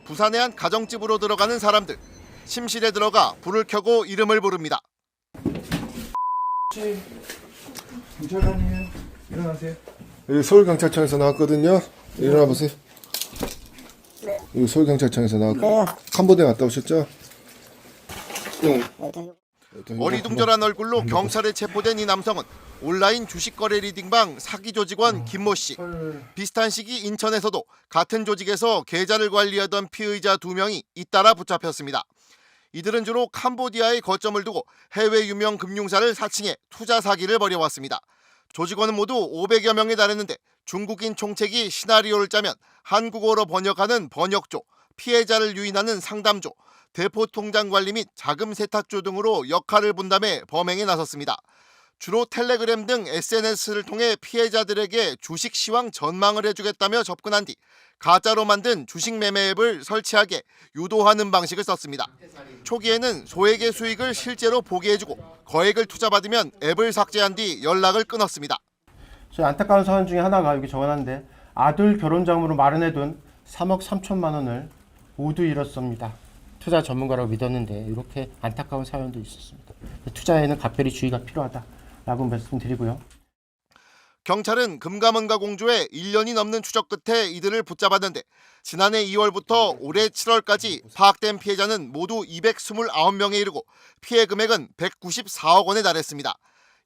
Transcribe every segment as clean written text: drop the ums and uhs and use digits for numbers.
부산의 한 가정집으로 들어가는 사람들. 침실에 들어가 불을 켜고 이름을 부릅니다. 경찰관이에요. 일어나세요. 여기 서울경찰청에서 나왔거든요. 일어나 보세요. 여기 서울경찰청에서 나왔고 캄보디아 갔다 오셨죠? 어리둥절한 얼굴로 경찰에 체포된 이 남성은 온라인 주식거래 리딩방 사기 조직원 김모 씨. 비슷한 시기 인천에서도 같은 조직에서 계좌를 관리하던 피의자 2명이 잇따라 붙잡혔습니다. 이들은 주로 캄보디아에 거점을 두고 해외 유명 금융사를 사칭해 투자 사기를 벌여왔습니다. 조직원은 모두 500여 명에 달했는데 중국인 총책이 시나리오를 짜면 한국어로 번역하는 번역조, 피해자를 유인하는 상담조, 대포통장 관리 및 자금 세탁조 등으로 역할을 분담해 범행에 나섰습니다. 주로 텔레그램 등 SNS를 통해 피해자들에게 주식 시황 전망을 해주겠다며 접근한 뒤 가짜로 만든 주식 매매 앱을 설치하게 유도하는 방식을 썼습니다. 초기에는 소액의 수익을 실제로 보게 해주고 거액을 투자받으면 앱을 삭제한 뒤 연락을 끊었습니다. 저희 안타까운 사연 중에 하나가 여기 적어놨는데 아들 결혼장으로 마련해둔 3억 3천만 원을 모두 잃었습니다. 투자 전문가라고 믿었는데 이렇게 안타까운 사연도 있었습니다. 투자에는 각별히 주의가 필요하다라고 말씀드리고요. 경찰은 금감원과 공조해 1년이 넘는 추적 끝에 이들을 붙잡았는데 지난해 2월부터 올해 7월까지 파악된 피해자는 모두 229명에 이르고 피해 금액은 194억 원에 달했습니다.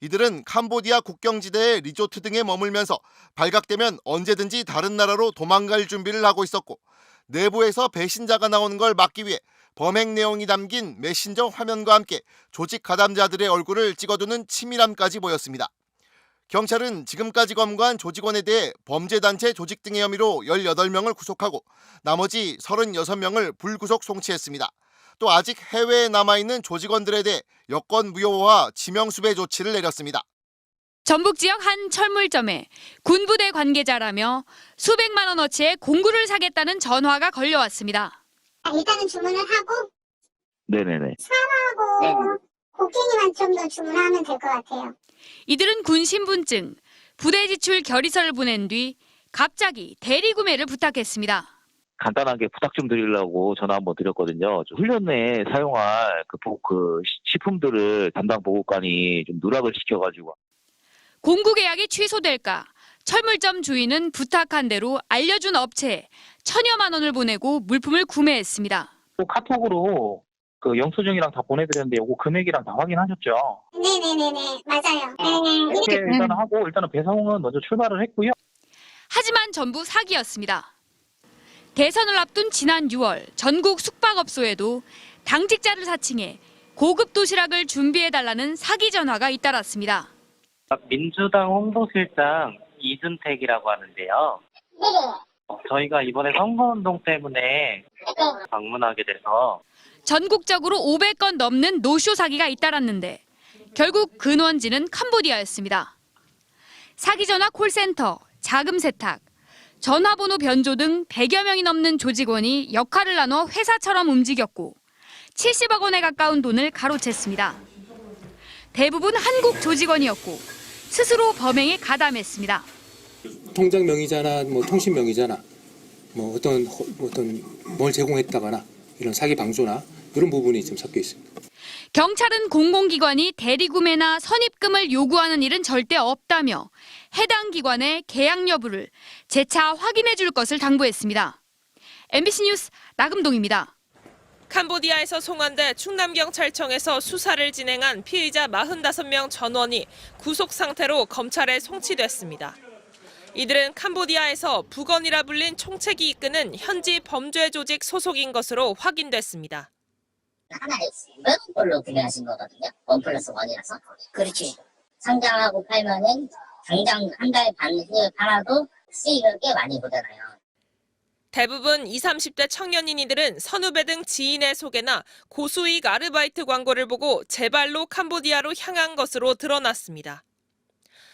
이들은 캄보디아 국경지대의 리조트 등에 머물면서 발각되면 언제든지 다른 나라로 도망갈 준비를 하고 있었고 내부에서 배신자가 나오는 걸 막기 위해 범행 내용이 담긴 메신저 화면과 함께 조직 가담자들의 얼굴을 찍어두는 치밀함까지 보였습니다. 경찰은 지금까지 검거한 조직원에 대해 범죄단체 조직 등의 혐의로 18명을 구속하고 나머지 36명을 불구속 송치했습니다. 또 아직 해외에 남아있는 조직원들에 대해 여권 무효화 지명수배 조치를 내렸습니다. 전북 지역 한 철물점에 군부대 관계자라며 수백만 원어치의 공구를 사겠다는 전화가 걸려왔습니다. 일단은 주문을 하고 네네네. 사하고 곡괭이만 좀 더 주문하면 될 것 같아요. 이들은 군 신분증, 부대 지출 결의서를 보낸 뒤 갑자기 대리 구매를 부탁했습니다. 간단하게 부탁 좀 드리려고 전화 한번 드렸거든요. 훈련에 사용할 그 식품들을 담당 보급관이 좀 누락을 시켜가지고. 공구 계약이 취소될까? 철물점 주인은 부탁한 대로 알려준 업체에 1,000여만 원을 보내고 물품을 구매했습니다. 카톡으로 그 영수증이랑 다 보내드렸는데 요거 금액이랑 다 확인하셨죠? 네네네네 맞아요. 이렇게 일단은 하고 일단은 배송은 먼저 출발을 했고요. 하지만 전부 사기였습니다. 대선을 앞둔 지난 6월 전국 숙박업소에도 당직자를 사칭해 고급 도시락을 준비해달라는 사기 전화가 잇따랐습니다. 민주당 홍보실장 이준택이라고 하는데요. 저희가 이번에 선거운동 때문에 방문하게 돼서 전국적으로 500건 넘는 노쇼 사기가 잇따랐는데 결국 근원지는 캄보디아였습니다. 사기 전화 콜센터, 자금 세탁, 전화번호 변조 등 100여 명이 넘는 조직원이 역할을 나눠 회사처럼 움직였고 70억 원에 가까운 돈을 가로챘습니다. 대부분 한국 조직원이었고 스스로 범행에 가담했습니다. 통장 명의자나 뭐 통신 명의자나 뭐 어떤 뭘 제공했다거나 이런 사기 방조나 이런 부분이 좀 섞여 있습니다. 경찰은 공공기관이 대리구매나 선입금을 요구하는 일은 절대 없다며 해당 기관의 계약 여부를 재차 확인해 줄 것을 당부했습니다. MBC 뉴스 나금동입니다. 캄보디아에서 송환돼 충남경찰청에서 수사를 진행한 피의자 45명 전원이 구속 상태로 검찰에 송치됐습니다. 이들은 캄보디아에서 북언이라 불린 총책이 이끄는 현지 범죄 조직 소속인 것으로 확인됐습니다. 하나의 걸로 구매하신 거거든요. 1+1이라서. 그렇지. 상장하고 팔면은 당장 한 달 반 후에 팔아도 수익을 꽤 많이 보잖아요. 대부분 20, 30대 청년인 이들은 선후배 등 지인의 소개나 고수익 아르바이트 광고를 보고 제발로 캄보디아로 향한 것으로 드러났습니다.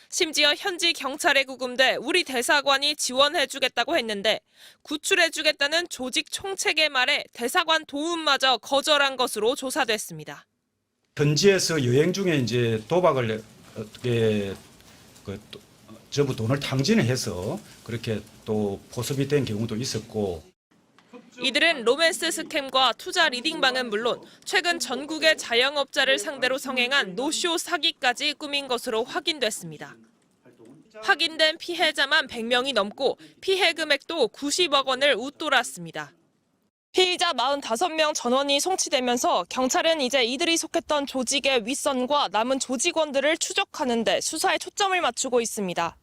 심지어 현지 경찰에 구금돼 우리 대사관이 지원해주겠다고 했는데 구출해주겠다는 조직 총책의 말에 대사관 도움마저 거절한 것으로 조사됐습니다. 현지에서 여행 중에 이제 도박을 어떻게 전부 돈을 탕진을 해서 그렇게 또 포섭이 된 경우도 있었고. 이들은 로맨스 스캠과 투자 리딩방은 물론 최근 전국의 자영업자를 상대로 성행한 노쇼 사기까지 꾸민 것으로 확인됐습니다. 확인된 피해자만 100명이 넘고 피해 금액도 90억 원을 웃돌았습니다. 피의자 45명 전원이 송치되면서 경찰은 이제 이들이 속했던 조직의 윗선과 남은 조직원들을 추적하는 데 수사에 초점을 맞추고 있습니다.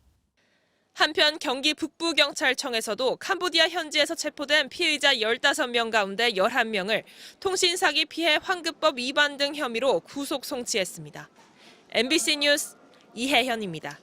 한편 경기 북부경찰청에서도 캄보디아 현지에서 체포된 피의자 15명 가운데 11명을 통신사기 피해 환급법 위반 등 혐의로 구속 송치했습니다. MBC 뉴스 이혜현입니다.